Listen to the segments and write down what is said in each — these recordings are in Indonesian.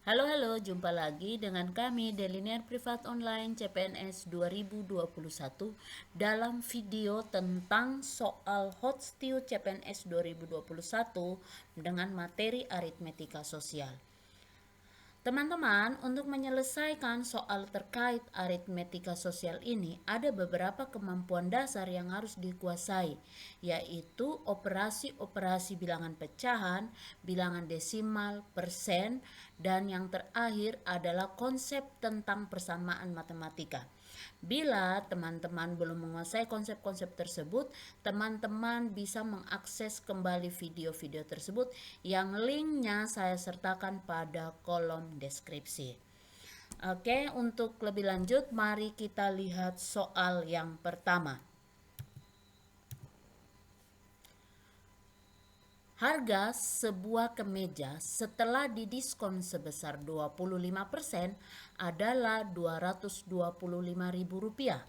Halo, jumpa lagi dengan kami Deliner Privat Online CPNS 2021 dalam video tentang soal Hot Stew CPNS 2021 dengan materi aritmetika sosial. Teman-teman, untuk menyelesaikan soal terkait aritmetika sosial ini, ada beberapa kemampuan dasar yang harus dikuasai, yaitu operasi-operasi bilangan pecahan, bilangan desimal, persen, dan yang terakhir adalah konsep tentang persamaan matematika. Bila teman-teman belum menguasai konsep-konsep tersebut, teman-teman bisa mengakses kembali video-video tersebut yang linknya saya sertakan pada kolom deskripsi. Oke, untuk lebih lanjut, mari kita lihat soal yang pertama. Harga sebuah kemeja setelah didiskon sebesar 25% adalah Rp225.000.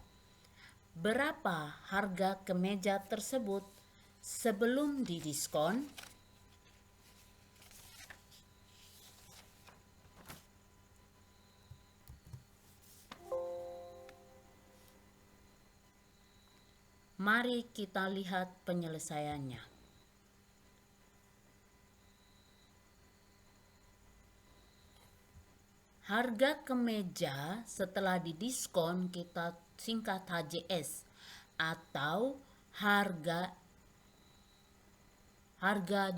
Berapa harga kemeja tersebut sebelum didiskon? Mari kita lihat penyelesaiannya. Harga kemeja setelah didiskon kita singkat HJS atau harga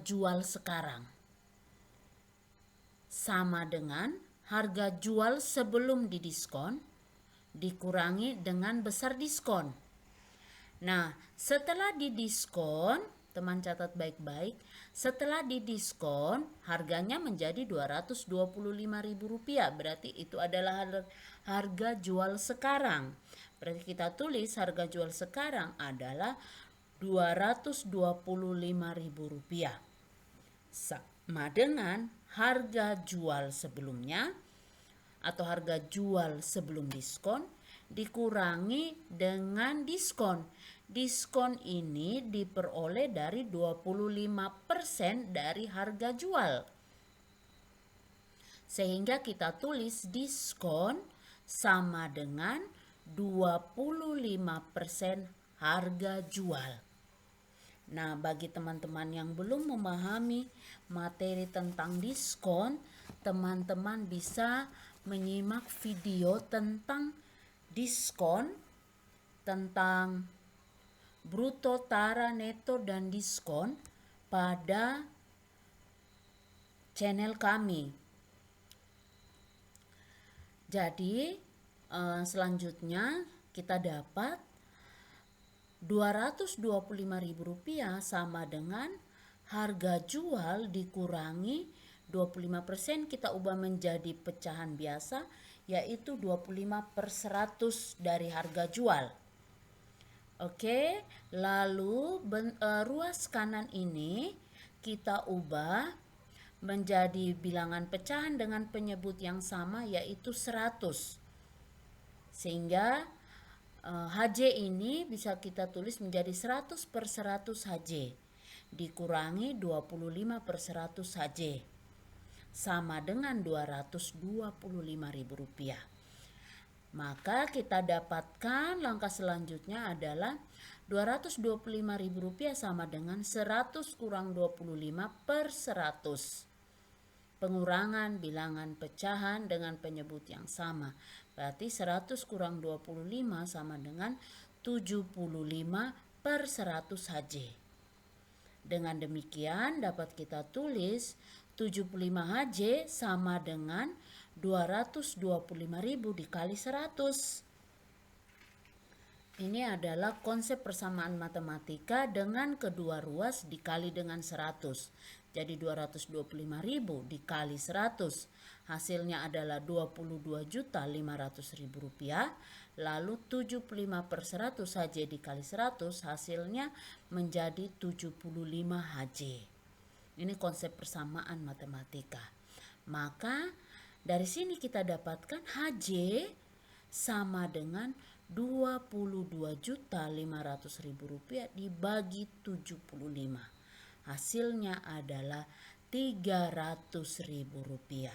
jual sekarang sama dengan harga jual sebelum didiskon dikurangi dengan besar diskon. Nah, setelah didiskon, teman catat baik-baik, setelah didiskon harganya menjadi Rp225.000. Berarti itu adalah harga jual sekarang. Berarti kita tulis harga jual sekarang adalah Rp225.000. Sama dengan harga jual sebelumnya atau harga jual sebelum diskon dikurangi dengan diskon. Diskon ini diperoleh dari 25% dari harga jual. Sehingga kita tulis diskon sama dengan 25% harga jual. Nah, bagi teman-teman yang belum memahami materi tentang diskon, teman-teman bisa menyimak video tentang diskon, tentang bruto, tara, neto, dan diskon pada channel kami. Jadi, selanjutnya kita dapat Rp225.000 sama dengan harga jual dikurangi 25%, kita ubah menjadi pecahan biasa, yaitu 25/100 dari harga jual. Oke, lalu ruas kanan ini kita ubah menjadi bilangan pecahan dengan penyebut yang sama, yaitu 100. Sehingga HJ ini bisa kita tulis menjadi 100/100 HJ dikurangi 25/100 HJ sama dengan Rp225.000. Maka kita dapatkan langkah selanjutnya adalah Rp225.000 sama dengan 100 kurang 25/100. Pengurangan bilangan pecahan dengan penyebut yang sama. Berarti 100 kurang 25 sama dengan 75/100 HJ. Dengan demikian dapat kita tulis 75 HJ sama dengan 225.000 dikali 100. Ini adalah konsep persamaan matematika dengan kedua ruas dikali dengan 100. Jadi 225.000 dikali 100. Hasilnya adalah Rp22.500.000. Lalu 75/100 HJ dikali 100 hasilnya menjadi 75 HJ. Ini konsep persamaan matematika. Maka dari sini kita dapatkan HJ sama dengan Rp22.500.000 dibagi 75. Hasilnya adalah Rp300.000.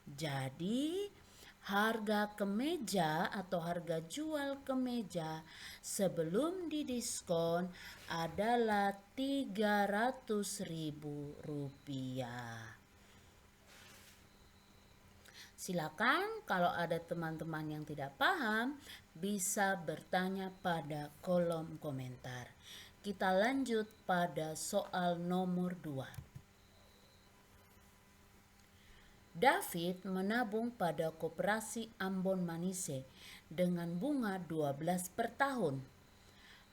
Jadi harga kemeja atau harga jual kemeja sebelum didiskon adalah Rp300.000. Silakan kalau ada teman-teman yang tidak paham bisa bertanya pada kolom komentar. Kita lanjut pada soal nomor 2. David menabung pada Koperasi Ambon Manise dengan bunga 12 per tahun.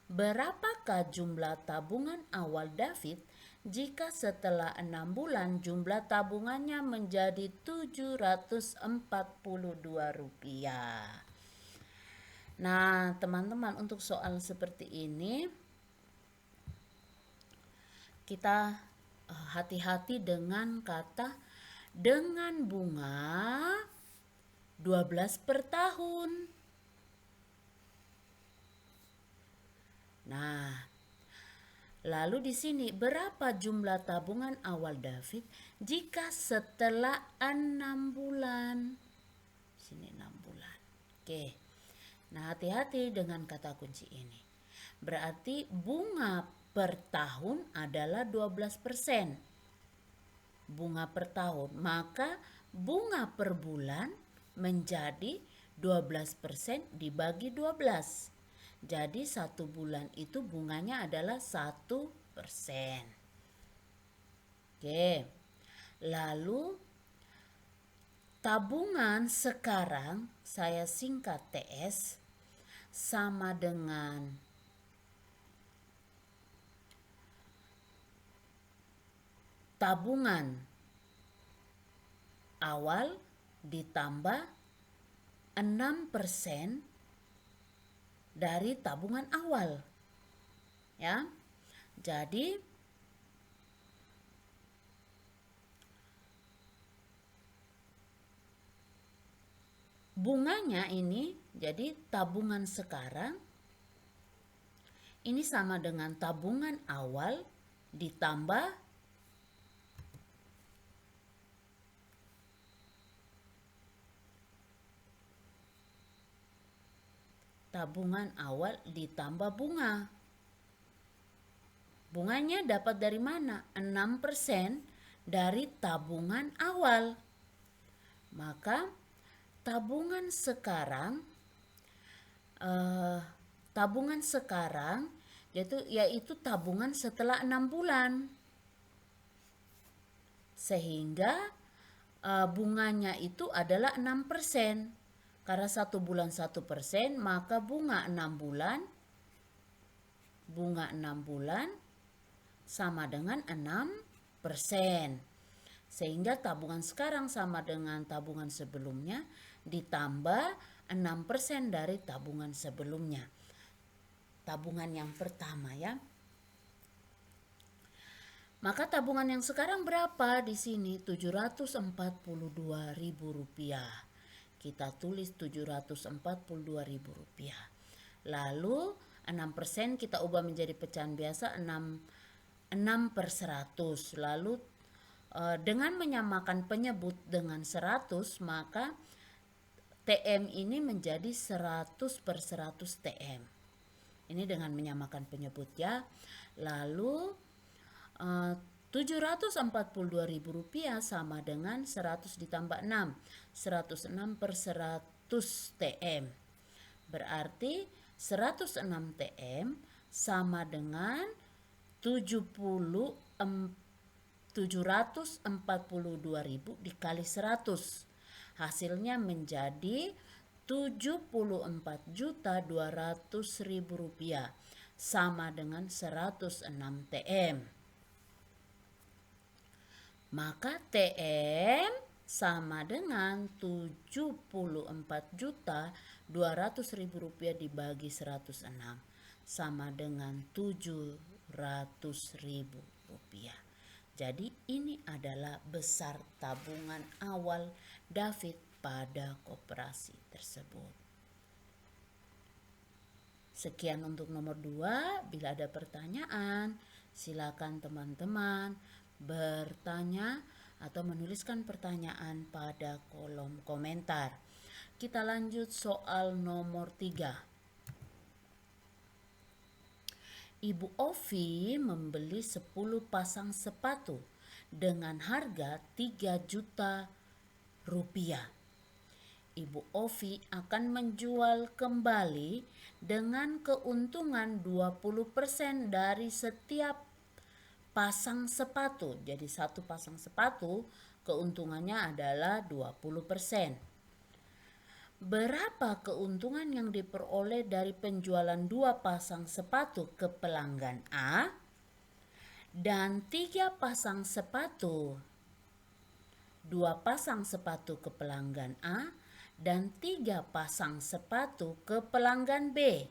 Berapakah jumlah tabungan awal David jika setelah 6 bulan jumlah tabungannya menjadi Rp742? Nah, teman-teman, untuk soal seperti ini kita hati-hati dengan kata dengan bunga 12 per tahun. Nah, lalu di sini berapa jumlah tabungan awal David jika setelah 6 bulan? Sini 6 bulan. Oke. Nah, hati-hati dengan kata kunci ini. Berarti bunga per tahun adalah 12%. Bunga per tahun, maka bunga per bulan menjadi 12% dibagi 12. Jadi 1 bulan itu bunganya adalah 1%. Oke. Lalu tabungan sekarang saya singkat TS sama dengan tabungan awal ditambah 6% dari tabungan awal. Ya. Jadi bunganya ini, jadi tabungan sekarang ini sama dengan tabungan awal ditambah tabungan awal ditambah bunga. Bunganya dapat dari mana? 6% dari tabungan awal. Maka tabungan sekarang yaitu tabungan setelah 6 bulan. Sehingga bunganya itu adalah 6%. Karena 1 bulan 1%, maka bunga 6 bulan sama dengan 6%. Sehingga tabungan sekarang sama dengan tabungan sebelumnya ditambah 6% dari tabungan sebelumnya. Tabungan yang pertama ya. Maka tabungan yang sekarang berapa di sini? Rp742.000. Kita tulis Rp742.000. Lalu 6% kita ubah menjadi pecahan biasa 6 per 100. Lalu dengan menyamakan penyebut dengan 100, maka TM ini menjadi 100 per 100 TM. Ini dengan menyamakan penyebut ya. Lalu Rp742.000 sama dengan 100 ditambah 6. 106 per 100 TM. Berarti 106 TM sama dengan 742.000 dikali 100. Hasilnya menjadi Rp74.200.000 sama dengan 106 TM. Maka TM sama dengan Rp74.200.000 dibagi 106 sama dengan Rp700.000. Jadi ini adalah besar tabungan awal David pada koperasi tersebut. Sekian untuk nomor 2. Bila ada pertanyaan, silakan teman-teman bertanya atau menuliskan pertanyaan pada kolom komentar. Kita lanjut soal nomor 3. Ibu Ovi membeli 10 pasang sepatu dengan harga 3 juta rupiah. Ibu Ovi akan menjual kembali dengan keuntungan 20% dari setiap pasang sepatu. Jadi satu pasang sepatu keuntungannya adalah 20%. Berapa keuntungan yang diperoleh dari penjualan 2 pasang sepatu ke pelanggan A dan 3 pasang sepatu? 2 pasang sepatu ke pelanggan A dan 3 pasang sepatu ke pelanggan B.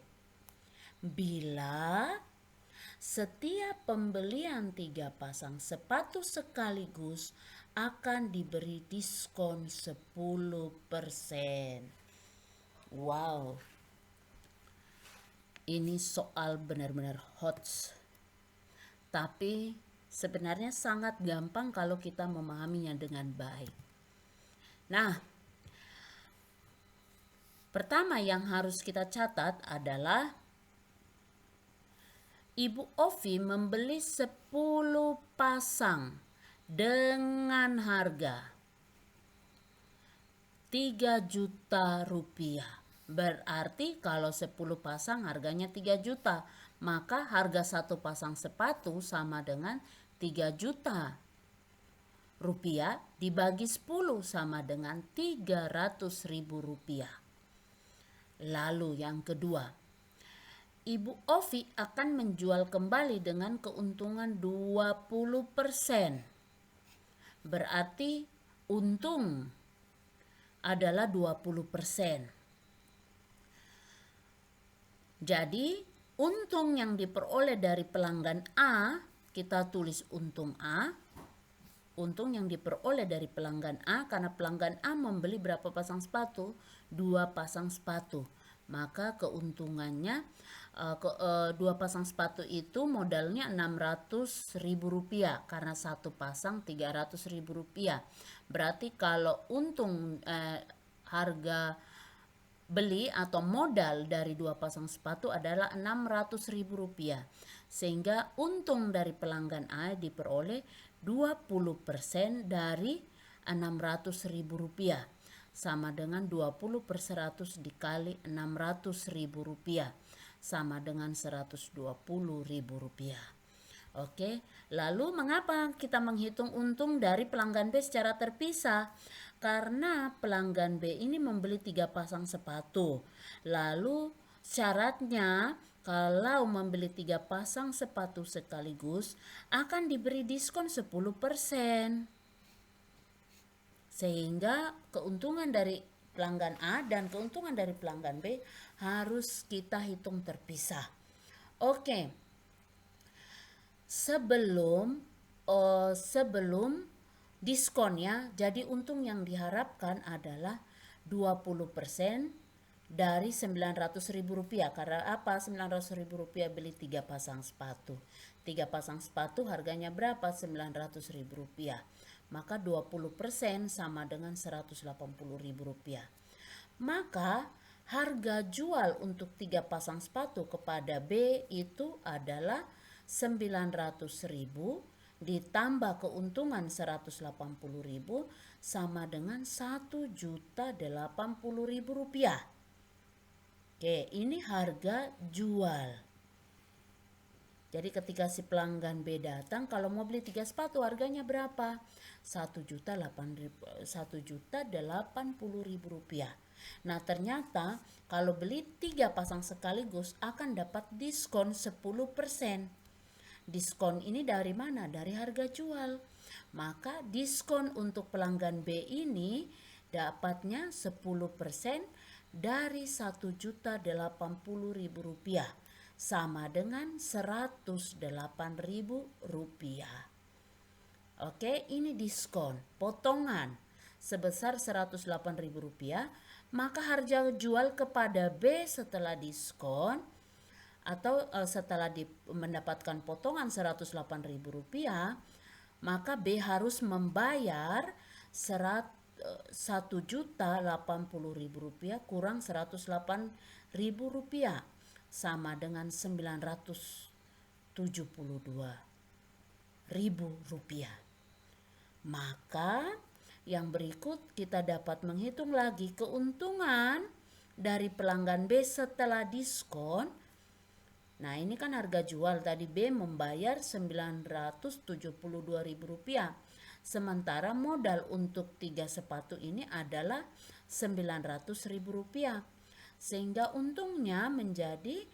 Bila setiap pembelian 3 pasang sepatu sekaligus akan diberi diskon 10%. Wow. Ini soal benar-benar hot. Tapi sebenarnya sangat gampang kalau kita memahaminya dengan baik. Nah, pertama yang harus kita catat adalah Ibu Ovi membeli 10 pasang dengan harga 3 juta rupiah. Berarti kalau 10 pasang harganya 3 juta, maka harga satu pasang sepatu sama dengan 3 juta rupiah dibagi 10 sama dengan 300.000 rupiah. Lalu yang kedua, Ibu Ovi akan menjual kembali dengan keuntungan 20%. Berarti untung adalah 20%. Jadi untung yang diperoleh dari pelanggan A, kita tulis untung A. Untung yang diperoleh dari pelanggan A, karena pelanggan A membeli berapa pasang sepatu? 2 pasang sepatu. Maka keuntungannya 2 pasang sepatu itu modalnya 600.000 rupiah, karena satu pasang 300.000 rupiah. Berarti kalau untung harga beli atau modal dari 2 pasang sepatu adalah 600.000 rupiah. Sehingga untung dari pelanggan A diperoleh 20% dari 600.000 rupiah. Sama dengan 20 per 100 dikali 600.000 rupiah. Sama dengan 120.000 rupiah. Oke, lalu mengapa kita menghitung untung dari pelanggan B secara terpisah? Karena pelanggan B ini membeli 3 pasang sepatu. Lalu syaratnya kalau membeli 3 pasang sepatu sekaligus akan diberi diskon 10%. Sehingga keuntungan dari pelanggan A dan keuntungan dari pelanggan B harus kita hitung terpisah. Oke. Sebelum diskonnya, jadi untung yang diharapkan adalah 20% dari 900.000 rupiah. Karena apa? 900.000 rupiah beli 3 pasang sepatu. 3 pasang sepatu harganya berapa? 900.000 rupiah. Maka 20% sama dengan 180.000 rupiah. Maka harga jual untuk 3 pasang sepatu kepada B itu adalah 900.000 ditambah keuntungan 180.000 sama dengan 1.080.000 rupiah. Oke, ini harga jual. Jadi ketika si pelanggan B datang, kalau mau beli 3 sepatu harganya berapa? 1.080.000 rupiah. Nah, ternyata kalau beli 3 pasang sekaligus akan dapat diskon 10%. Diskon ini dari mana? Dari harga jual. Maka diskon untuk pelanggan B ini dapatnya 10% dari 1.080.000 rupiah. Sama dengan 108.000 rupiah. Oke, ini diskon, potongan sebesar 108.000 rupiah. Maka harga jual kepada B setelah diskon atau setelah mendapatkan potongan 108.000 rupiah, maka B harus membayar 1.080.000 rupiah kurang 108.000 rupiah sama dengan 972.000 rupiah. Maka yang berikut kita dapat menghitung lagi keuntungan dari pelanggan B setelah diskon. Nah, ini kan harga jual tadi, B membayar 972.000 rupiah. Sementara modal untuk 3 sepatu ini adalah 900.000 rupiah. Sehingga untungnya menjadi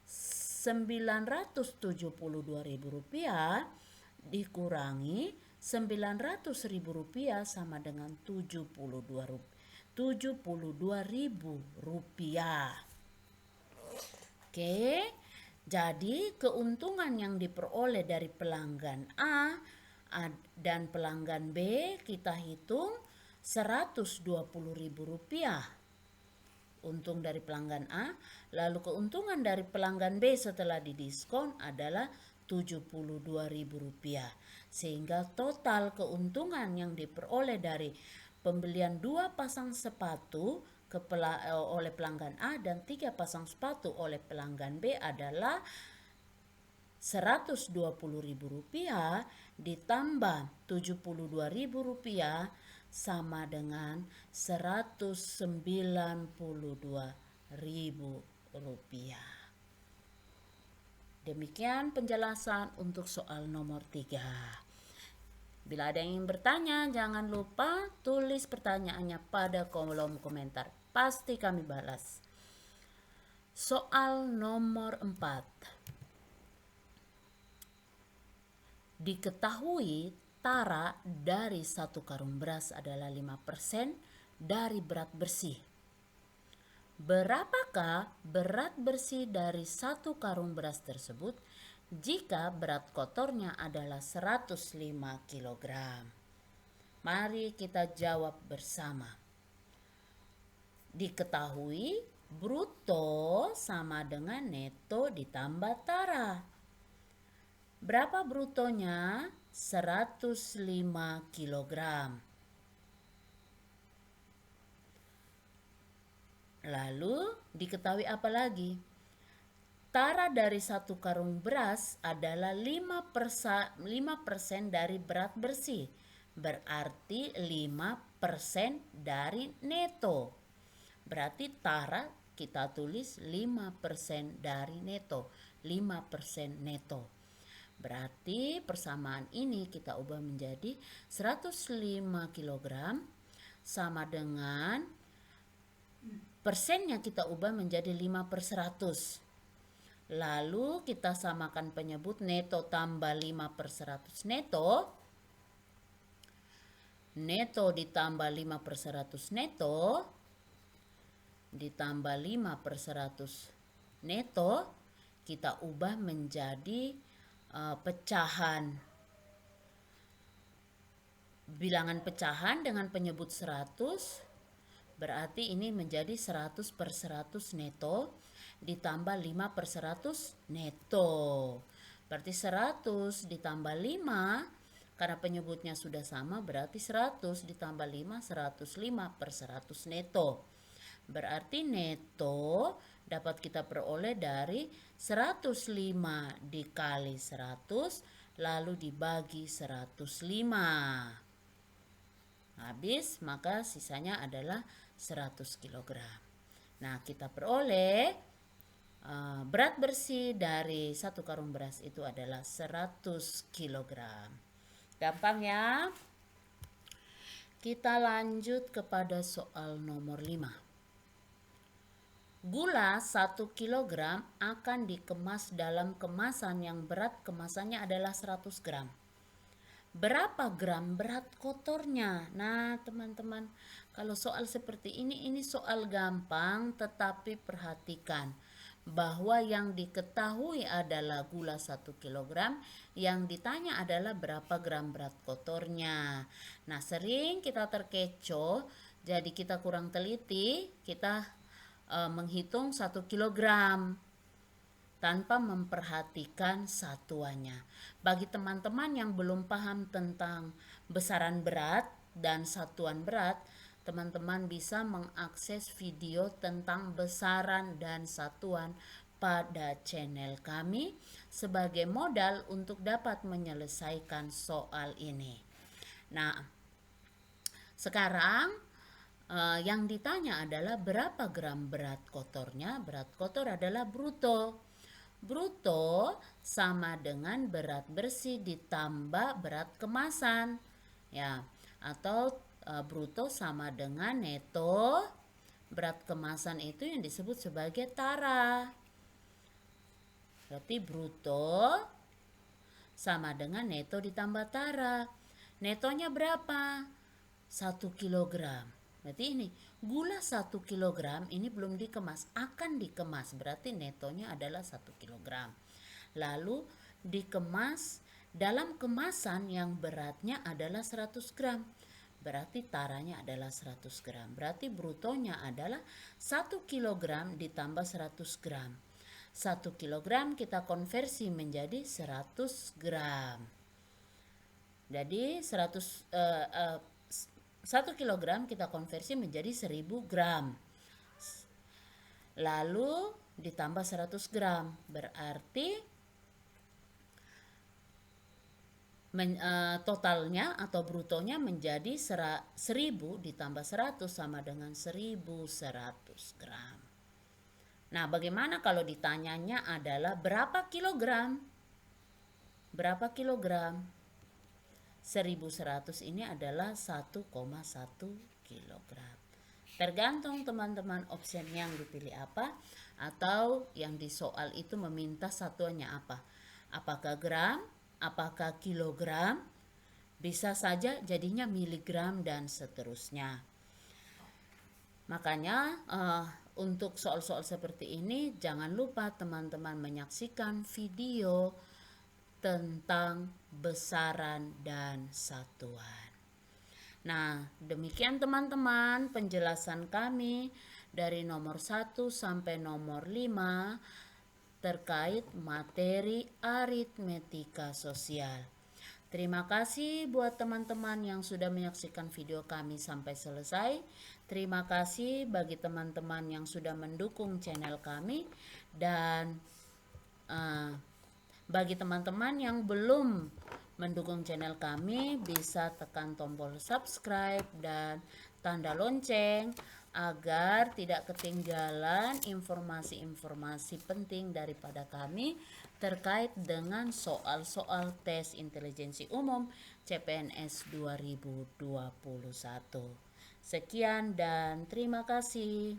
972.000 rupiah dikurangi 900.000 rupiah sama dengan 72.000 rupiah. Oke, jadi keuntungan yang diperoleh dari pelanggan A dan pelanggan B kita hitung 120.000 rupiah untung dari pelanggan A, lalu keuntungan dari pelanggan B setelah didiskon adalah 72.000 rupiah. Sehingga total keuntungan yang diperoleh dari pembelian 2 pasang sepatu oleh pelanggan A dan 3 pasang sepatu oleh pelanggan B adalah 120.000 rupiah ditambah 72.000 rupiah sama dengan 192.000 rupiah. Demikian penjelasan untuk soal nomor 3. Bila ada yang ingin bertanya, jangan lupa tulis pertanyaannya pada kolom komentar. Pasti kami balas. Soal nomor 4. Diketahui tara dari 1 karung beras adalah 5% dari berat bersih. Berapakah berat bersih dari 1 karung beras tersebut jika berat kotornya adalah 105 kg? Mari kita jawab bersama. Diketahui bruto sama dengan neto ditambah tara. Berapa brutonya? 105 kg. Lalu diketahui apa lagi? Tara dari 1 karung beras adalah 5% dari berat bersih. Berarti 5% dari neto. Berarti tara kita tulis 5% dari neto. 5% neto. Berarti persamaan ini kita ubah menjadi 105 kg sama dengan persennya kita ubah menjadi 5/100. Lalu kita samakan penyebut neto tambah 5/100 neto. Neto ditambah 5/100 neto ditambah 5/100 neto kita ubah menjadi pecahan. Bilangan pecahan dengan penyebut 100 berarti ini menjadi 100/100 neto ditambah 5/100 neto. Berarti 100 ditambah 5 karena penyebutnya sudah sama berarti 100 ditambah 5 105/100 neto. Berarti neto dapat kita peroleh dari 105 dikali 100 lalu dibagi 105. Habis, maka sisanya adalah 100 kg. Nah, kita peroleh berat bersih dari 1 karung beras itu adalah 100 kg. Gampang ya? Kita lanjut kepada soal nomor 5. Gula 1 kg akan dikemas dalam kemasan yang berat kemasannya adalah 100 gram. Berapa gram berat kotornya? Nah, teman-teman, kalau soal seperti ini soal gampang, tetapi perhatikan bahwa yang diketahui adalah gula 1 kg, yang ditanya adalah berapa gram berat kotornya. Nah, sering kita terkecoh, jadi kita kurang teliti, kita menghitung 1 kg. tanpa memperhatikan satuannya. Bagi teman-teman yang belum paham tentang besaran berat dan satuan berat, teman-teman bisa mengakses video tentang besaran dan satuan pada channel kami sebagai modal untuk dapat menyelesaikan soal ini. Nah, sekarang yang ditanya adalah berapa gram berat kotornya. Berat kotor adalah bruto. Bruto sama dengan berat bersih ditambah berat kemasan, ya, atau bruto sama dengan neto. Berat kemasan itu yang disebut sebagai tara. Berarti bruto sama dengan neto ditambah tara. Netonya berapa? 1 kilogram. Berarti ini gula 1 kilogram ini belum dikemas, akan dikemas, berarti netonya adalah 1 kilogram. Lalu dikemas dalam kemasan yang beratnya adalah 100 gram. Berarti taranya adalah 100 gram. Berarti brutonya adalah 1 kilogram ditambah 100 gram. 1 kilogram kita konversi menjadi 100 gram. Jadi 1 kilogram kita konversi menjadi 1000 gram. Lalu ditambah 100 gram. Berarti totalnya atau brutonya menjadi 1000 ditambah 100 sama dengan 1100 gram. Nah, bagaimana kalau ditanyanya adalah berapa kilogram? Berapa kilogram? 1100 ini adalah 1,1 kilogram. Tergantung teman-teman opsi yang dipilih apa, atau yang di soal itu meminta satuannya apa. Apakah gram, apakah kilogram, bisa saja jadinya miligram dan seterusnya. Makanya untuk soal-soal seperti ini jangan lupa teman-teman menyaksikan video tentang besaran dan satuan. Nah, demikian teman-teman penjelasan kami dari nomor 1 sampai nomor 5 terkait materi aritmetika sosial. Terima kasih buat teman-teman yang sudah menyaksikan video kami sampai selesai. Terima kasih bagi teman-teman yang sudah mendukung channel kami, dan bagi teman-teman yang belum mendukung channel kami, bisa tekan tombol subscribe dan tanda lonceng agar tidak ketinggalan informasi-informasi penting daripada kami terkait dengan soal-soal tes intelijensi umum CPNS 2021. Sekian dan terima kasih.